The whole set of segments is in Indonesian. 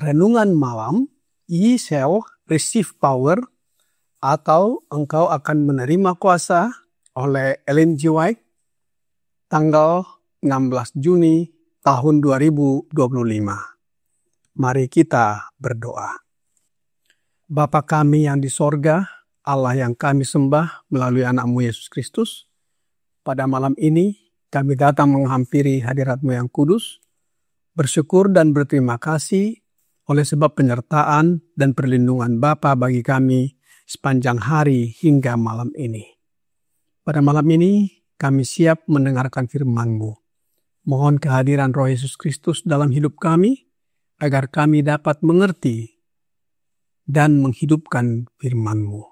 renungan malam, ye shall receive power, atau engkau akan menerima kuasa, oleh Ellen G. White, tanggal 16 Juni tahun 2025. Mari kita berdoa. Bapa kami yang di sorga, Allah yang kami sembah melalui anak-Mu Yesus Kristus, pada malam ini kami datang menghampiri hadirat-Mu yang kudus, bersyukur dan berterima kasih oleh sebab penyertaan dan perlindungan Bapa bagi kami sepanjang hari hingga malam ini. Pada malam ini kami siap mendengarkan firman-Mu. Mohon kehadiran Roh Yesus Kristus dalam hidup kami, agar kami dapat mengerti dan menghidupkan firman-Mu.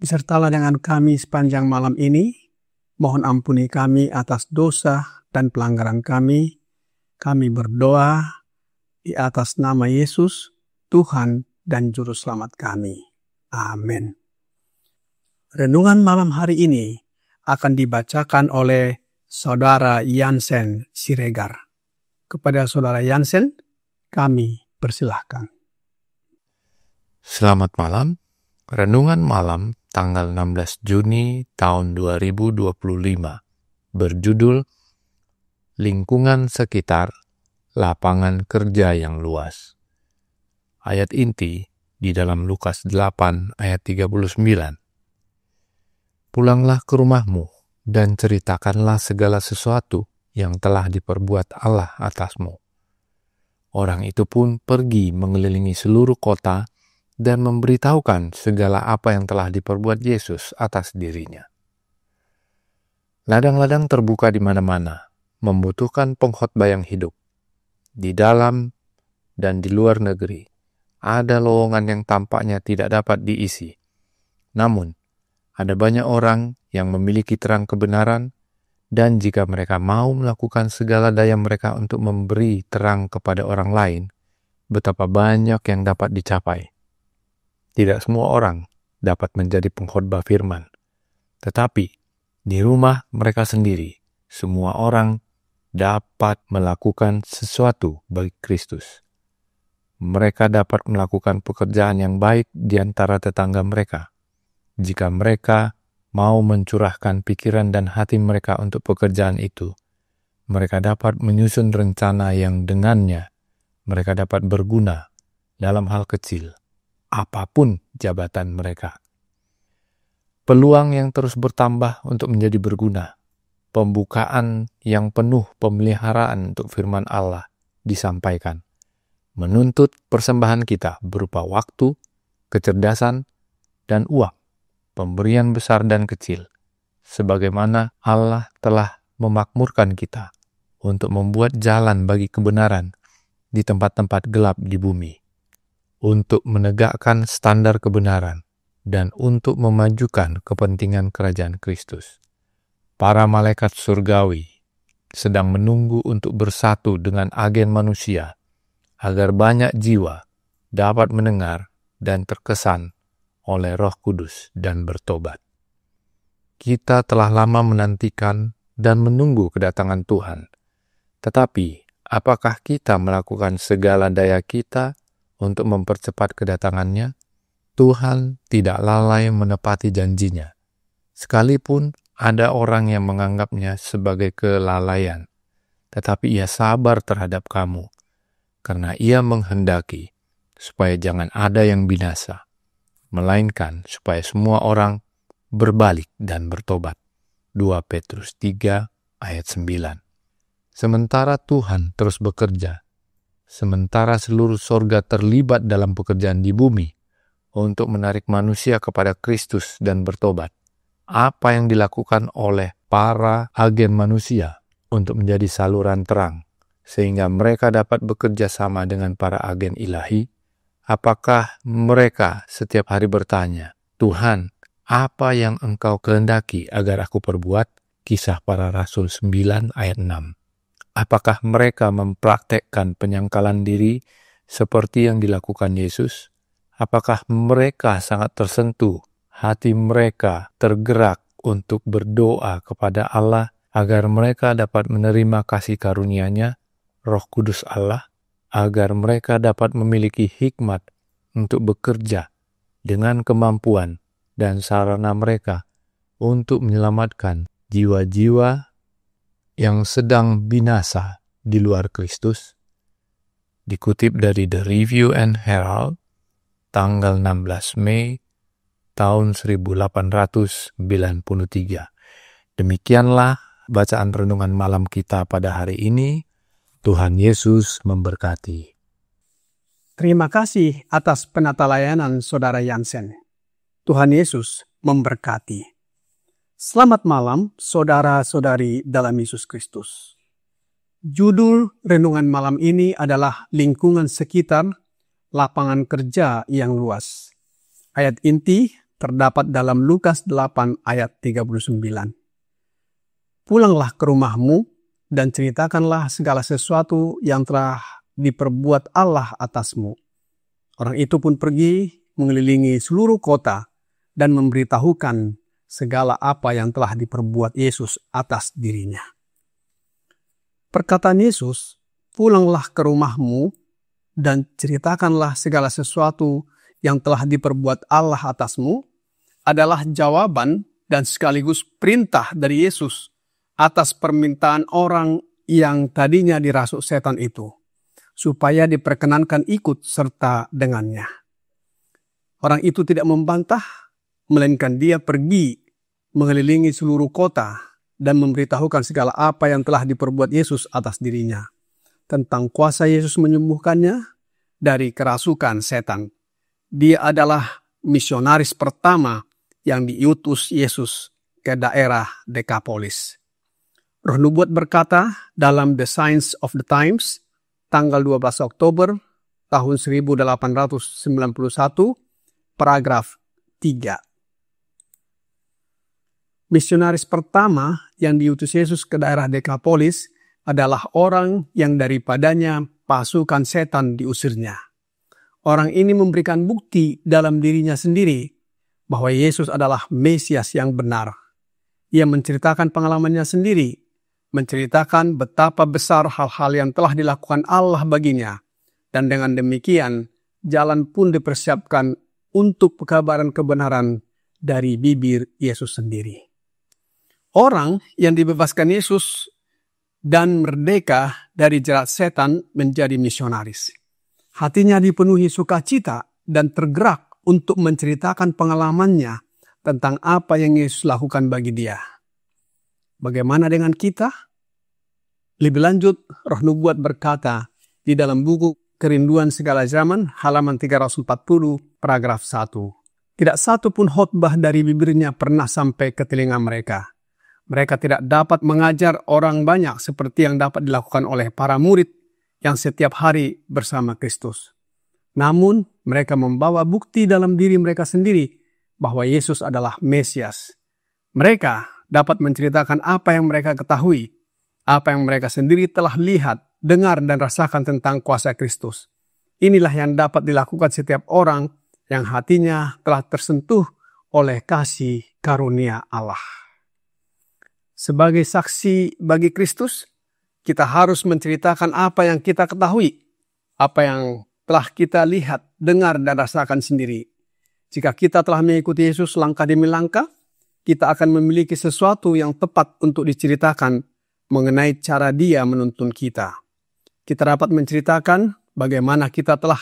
Besertalah dengan kami sepanjang malam ini. Mohon ampuni kami atas dosa dan pelanggaran kami. Kami berdoa di atas nama Yesus, Tuhan dan Juru Selamat kami. Amin. Renungan malam hari ini akan dibacakan oleh Saudara Jansen Siregar. Kepada Saudara Jansen, kami persilahkan. Selamat malam. Renungan malam tanggal 16 Juni tahun 2025 berjudul Lingkungan Sekitar Lapangan Kerja yang Luas. Ayat inti di dalam Lukas 8 ayat 39. Pulanglah ke rumahmu dan ceritakanlah segala sesuatu yang telah diperbuat Allah atasmu. Orang itu pun pergi mengelilingi seluruh kota dan memberitahukan segala apa yang telah diperbuat Yesus atas dirinya. Ladang-ladang terbuka di mana-mana, membutuhkan pengkhotbah yang hidup. Di dalam dan di luar negeri, ada lowongan yang tampaknya tidak dapat diisi. Namun, ada banyak orang yang memiliki terang kebenaran, dan jika mereka mau melakukan segala daya mereka untuk memberi terang kepada orang lain, betapa banyak yang dapat dicapai. Tidak semua orang dapat menjadi pengkhotbah firman, tetapi di rumah mereka sendiri, semua orang dapat melakukan sesuatu bagi Kristus. Mereka dapat melakukan pekerjaan yang baik di antara tetangga mereka. Jika mereka mau mencurahkan pikiran dan hati mereka untuk pekerjaan itu, mereka dapat menyusun rencana yang dengannya mereka dapat berguna dalam hal kecil, apapun jabatan mereka. Peluang yang terus bertambah untuk menjadi berguna. Pembukaan yang penuh pemeliharaan untuk firman Allah disampaikan, menuntut persembahan kita berupa waktu, kecerdasan, dan uang, pemberian besar dan kecil, sebagaimana Allah telah memakmurkan kita untuk membuat jalan bagi kebenaran di tempat-tempat gelap di bumi, untuk menegakkan standar kebenaran, dan untuk memajukan kepentingan kerajaan Kristus. Para malaikat surgawi sedang menunggu untuk bersatu dengan agen manusia, agar banyak jiwa dapat mendengar dan terkesan oleh Roh Kudus dan bertobat. Kita telah lama menantikan dan menunggu kedatangan Tuhan. Tetapi, apakah kita melakukan segala daya kita untuk mempercepat kedatangannya? Tuhan tidak lalai menepati janjinya. Sekalipun ada orang yang menganggapnya sebagai kelalaian, tetapi ia sabar terhadap kamu, karena ia menghendaki supaya jangan ada yang binasa, melainkan supaya semua orang berbalik dan bertobat. 2 Petrus 3 ayat 9. Sementara Tuhan terus bekerja, sementara seluruh sorga terlibat dalam pekerjaan di bumi untuk menarik manusia kepada Kristus dan bertobat, apa yang dilakukan oleh para agen manusia untuk menjadi saluran terang, sehingga mereka dapat bekerja sama dengan para agen ilahi? Apakah mereka setiap hari bertanya, Tuhan, apa yang Engkau kehendaki agar aku perbuat? Kisah Para Rasul 9 ayat 6. Apakah mereka mempraktekkan penyangkalan diri seperti yang dilakukan Yesus? Apakah mereka sangat tersentuh, hati mereka tergerak untuk berdoa kepada Allah agar mereka dapat menerima kasih karunia-Nya, Roh Kudus Allah? agar mereka dapat memiliki hikmat untuk bekerja dengan kemampuan dan sarana mereka untuk menyelamatkan jiwa-jiwa yang sedang binasa di luar Kristus. Dikutip dari The Review and Herald, tanggal 16 Mei tahun 1893. Demikianlah bacaan renungan malam kita pada hari ini. Tuhan Yesus memberkati. Terima kasih atas penata layanan Saudara Yansen. Tuhan Yesus memberkati. Selamat malam, saudara-saudari dalam Yesus Kristus. Judul renungan malam ini adalah lingkungan sekitar lapangan kerja yang luas. Ayat inti terdapat dalam Lukas 8 ayat 39. Pulanglah ke rumahmu dan ceritakanlah segala sesuatu yang telah diperbuat Allah atasmu. Orang itu pun pergi mengelilingi seluruh kota dan memberitahukan segala apa yang telah diperbuat Yesus atas dirinya. Perkataan Yesus, pulanglah ke rumahmu dan ceritakanlah segala sesuatu yang telah diperbuat Allah atasmu, adalah jawaban dan sekaligus perintah dari Yesus atas permintaan orang yang tadinya dirasuk setan itu, supaya diperkenankan ikut serta dengannya. Orang itu tidak membantah, melainkan dia pergi mengelilingi seluruh kota dan memberitahukan segala apa yang telah diperbuat Yesus atas dirinya, tentang kuasa Yesus menyembuhkannya dari kerasukan setan. Dia adalah misionaris pertama yang diutus Yesus ke daerah Dekapolis. Roh Nubuat berkata dalam The Signs of the Times, tanggal 12 Oktober tahun 1891, paragraf 3. Misionaris pertama yang diutus Yesus ke daerah Dekapolis adalah orang yang daripadanya pasukan setan diusirnya. Orang ini memberikan bukti dalam dirinya sendiri bahwa Yesus adalah Mesias yang benar. Ia menceritakan pengalamannya sendiri, menceritakan betapa besar hal-hal yang telah dilakukan Allah baginya, dan dengan demikian jalan pun dipersiapkan untuk pekabaran kebenaran dari bibir Yesus sendiri. Orang yang dibebaskan Yesus dan merdeka dari jerat setan menjadi misionaris. Hatinya dipenuhi sukacita dan tergerak untuk menceritakan pengalamannya tentang apa yang Yesus lakukan bagi dia. Bagaimana dengan kita? Lebih lanjut, Roh Nubuat berkata di dalam buku Kerinduan Segala Zaman, halaman 340, paragraf 1. Tidak satu pun khotbah dari bibirnya pernah sampai ke telinga mereka. Mereka tidak dapat mengajar orang banyak seperti yang dapat dilakukan oleh para murid yang setiap hari bersama Kristus. Namun, mereka membawa bukti dalam diri mereka sendiri bahwa Yesus adalah Mesias. Mereka dapat menceritakan apa yang mereka ketahui, apa yang mereka sendiri telah lihat, dengar, dan rasakan tentang kuasa Kristus. Inilah yang dapat dilakukan setiap orang yang hatinya telah tersentuh oleh kasih karunia Allah. Sebagai saksi bagi Kristus, kita harus menceritakan apa yang kita ketahui, apa yang telah kita lihat, dengar, dan rasakan sendiri. Jika kita telah mengikuti Yesus langkah demi langkah, kita akan memiliki sesuatu yang tepat untuk diceritakan mengenai cara Dia menuntun kita. Kita dapat menceritakan bagaimana kita telah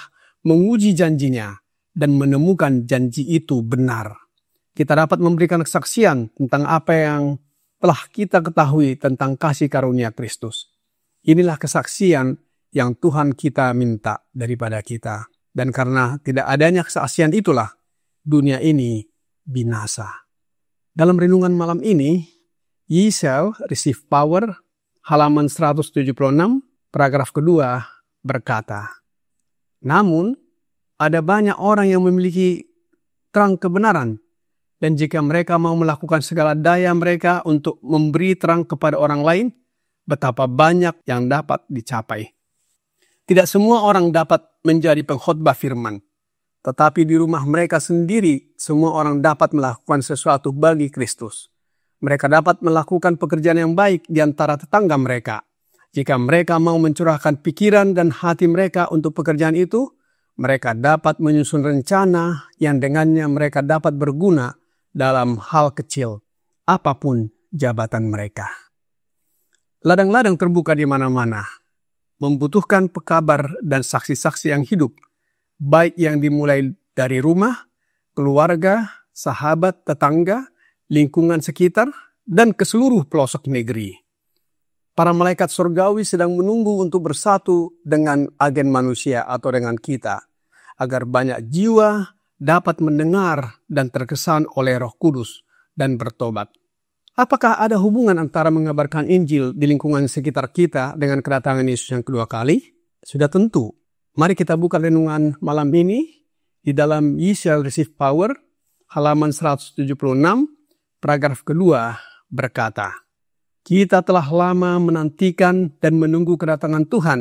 menguji janjinya dan menemukan janji itu benar. Kita dapat memberikan kesaksian tentang apa yang telah kita ketahui tentang kasih karunia Kristus. Inilah kesaksian yang Tuhan kita minta daripada kita. Dan karena tidak adanya kesaksian itulah dunia ini binasa. Dalam renungan malam ini, Ye shall receive power, halaman 176, paragraf kedua, berkata, namun ada banyak orang yang memiliki terang kebenaran, dan jika mereka mau melakukan segala daya mereka untuk memberi terang kepada orang lain, betapa banyak yang dapat dicapai. Tidak semua orang dapat menjadi pengkhotbah firman, tetapi di rumah mereka sendiri semua orang dapat melakukan sesuatu bagi Kristus. Mereka dapat melakukan pekerjaan yang baik di antara tetangga mereka. Jika mereka mau mencurahkan pikiran dan hati mereka untuk pekerjaan itu, mereka dapat menyusun rencana yang dengannya mereka dapat berguna dalam hal kecil, apapun jabatan mereka. Ladang-ladang terbuka di mana-mana, membutuhkan pekabar dan saksi-saksi yang hidup, baik yang dimulai dari rumah, keluarga, sahabat, tetangga, lingkungan sekitar, dan ke seluruh pelosok negeri. Para malaikat surgawi sedang menunggu untuk bersatu dengan agen manusia atau dengan kita, agar banyak jiwa dapat mendengar dan terkesan oleh Roh Kudus dan bertobat. Apakah ada hubungan antara mengabarkan Injil di lingkungan sekitar kita dengan kedatangan Yesus yang kedua kali? Sudah tentu. Mari kita buka renungan malam ini di dalam Ye Shall Receive Power, halaman 176, paragraf kedua berkata, kita telah lama menantikan dan menunggu kedatangan Tuhan,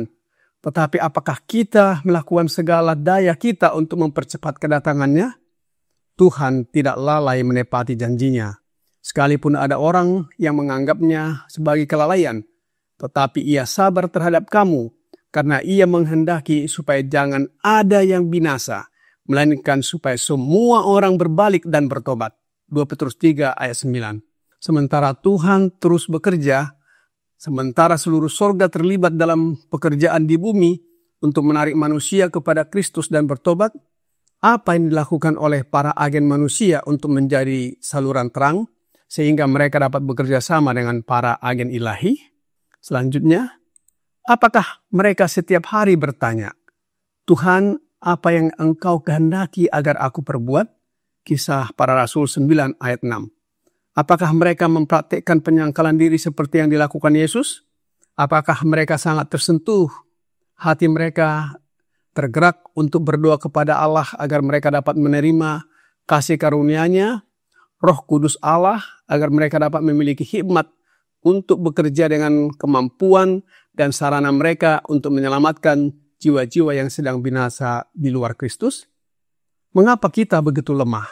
tetapi apakah kita melakukan segala daya kita untuk mempercepat kedatangannya? Tuhan tidak lalai menepati janjinya. Sekalipun ada orang yang menganggapnya sebagai kelalaian, tetapi ia sabar terhadap kamu, karena ia menghendaki supaya jangan ada yang binasa, melainkan supaya semua orang berbalik dan bertobat. 2 Petrus 3 ayat 9. Sementara Tuhan terus bekerja, sementara seluruh sorga terlibat dalam pekerjaan di bumi untuk menarik manusia kepada Kristus dan bertobat, apa yang dilakukan oleh para agen manusia untuk menjadi saluran terang, sehingga mereka dapat bekerja sama dengan para agen ilahi? Selanjutnya, apakah mereka setiap hari bertanya, Tuhan, apa yang Engkau kehendaki agar aku perbuat? Kisah Para Rasul 9 ayat 6. Apakah mereka mempraktikkan penyangkalan diri seperti yang dilakukan Yesus? Apakah mereka sangat tersentuh? Hati mereka tergerak untuk berdoa kepada Allah agar mereka dapat menerima kasih karunia-Nya, Roh Kudus Allah, agar mereka dapat memiliki hikmat untuk bekerja dengan kemampuan dan sarana mereka untuk menyelamatkan jiwa-jiwa yang sedang binasa di luar Kristus? Mengapa kita begitu lemah?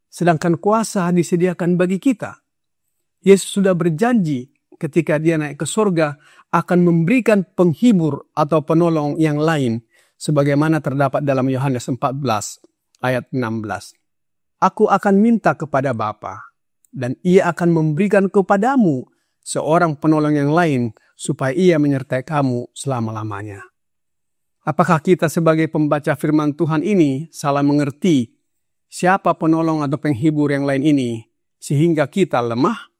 Sedangkan kuasa disediakan bagi kita. Yesus sudah berjanji ketika dia naik ke surga akan memberikan penghibur atau penolong yang lain, sebagaimana terdapat dalam Yohanes 14 ayat 16. Aku akan minta kepada Bapa, dan ia akan memberikan kepadamu seorang penolong yang lain, supaya ia menyertai kamu selama-lamanya. Apakah kita sebagai pembaca firman Tuhan ini salah mengerti siapa penolong atau penghibur yang lain ini, sehingga kita lemah?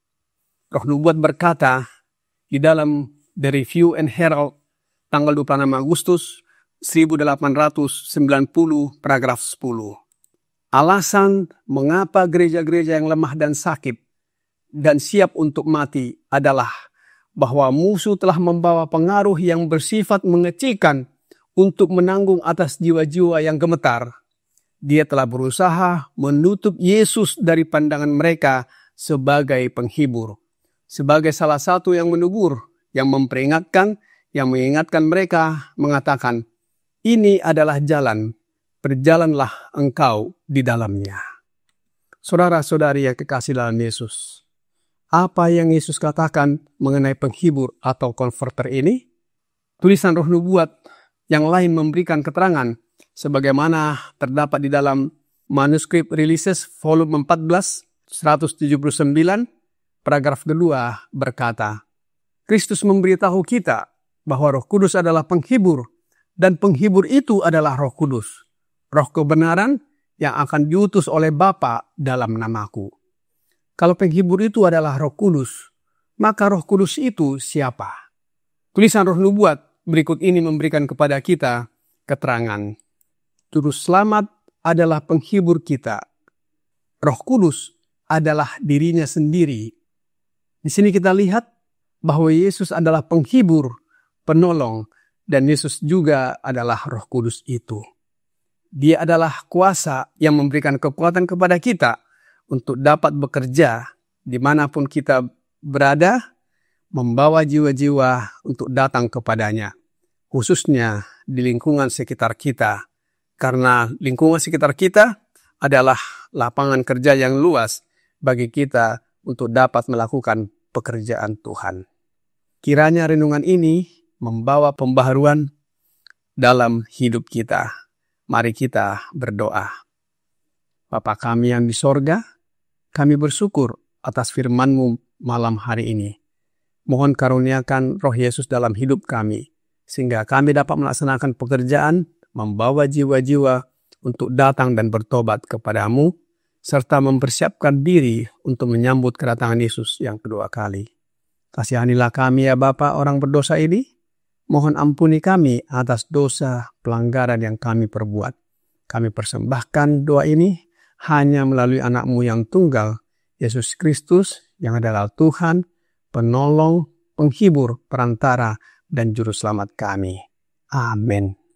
Roh Nubuat berkata di dalam The Review and Herald tanggal 26 Agustus 1890 paragraf 10. Alasan mengapa gereja-gereja yang lemah dan sakit dan siap untuk mati adalah bahwa musuh telah membawa pengaruh yang bersifat mengecilkan untuk menanggung atas jiwa-jiwa yang gemetar. Dia telah berusaha menutup Yesus dari pandangan mereka sebagai penghibur, sebagai salah satu yang menegur, yang memperingatkan, yang mengingatkan mereka, mengatakan, ini adalah jalan, berjalanlah engkau di dalamnya. Saudara-saudari yang kekasih dalam Yesus, apa yang Yesus katakan mengenai penghibur atau comforter ini? Tulisan Roh Nubuat yang lain memberikan keterangan, sebagaimana terdapat di dalam manuskrip Releases volume 14, 179, paragraf kedua berkata, Kristus memberitahu kita bahwa Roh Kudus adalah penghibur, dan penghibur itu adalah Roh Kudus, Roh kebenaran yang akan diutus oleh Bapa dalam namaku. Kalau penghibur itu adalah Roh Kudus, maka Roh Kudus itu siapa? Tulisan Roh Nubuat berikut ini memberikan kepada kita keterangan. Juru selamat adalah penghibur kita. Roh Kudus adalah dirinya sendiri. Di sini kita lihat bahwa Yesus adalah penghibur, penolong, dan Yesus juga adalah Roh Kudus itu. Dia adalah kuasa yang memberikan kekuatan kepada kita untuk dapat bekerja dimanapun kita berada, membawa jiwa-jiwa untuk datang kepadanya, khususnya di lingkungan sekitar kita. Karena lingkungan sekitar kita adalah lapangan kerja yang luas bagi kita untuk dapat melakukan pekerjaan Tuhan. Kiranya renungan ini membawa pembaharuan dalam hidup kita. Mari kita berdoa. Bapa kami yang di sorga, kami bersyukur atas firman-Mu malam hari ini. Mohon karuniakan Roh Yesus dalam hidup kami, sehingga kami dapat melaksanakan pekerjaan, membawa jiwa-jiwa untuk datang dan bertobat kepada-Mu, serta mempersiapkan diri untuk menyambut kedatangan Yesus yang kedua kali. Kasihanilah kami ya Bapa orang berdosa ini. Mohon ampuni kami atas dosa pelanggaran yang kami perbuat. Kami persembahkan doa ini hanya melalui anak-Mu yang tunggal, Yesus Kristus, yang adalah Tuhan, penolong, penghibur, perantara, dan juru selamat kami. Amin.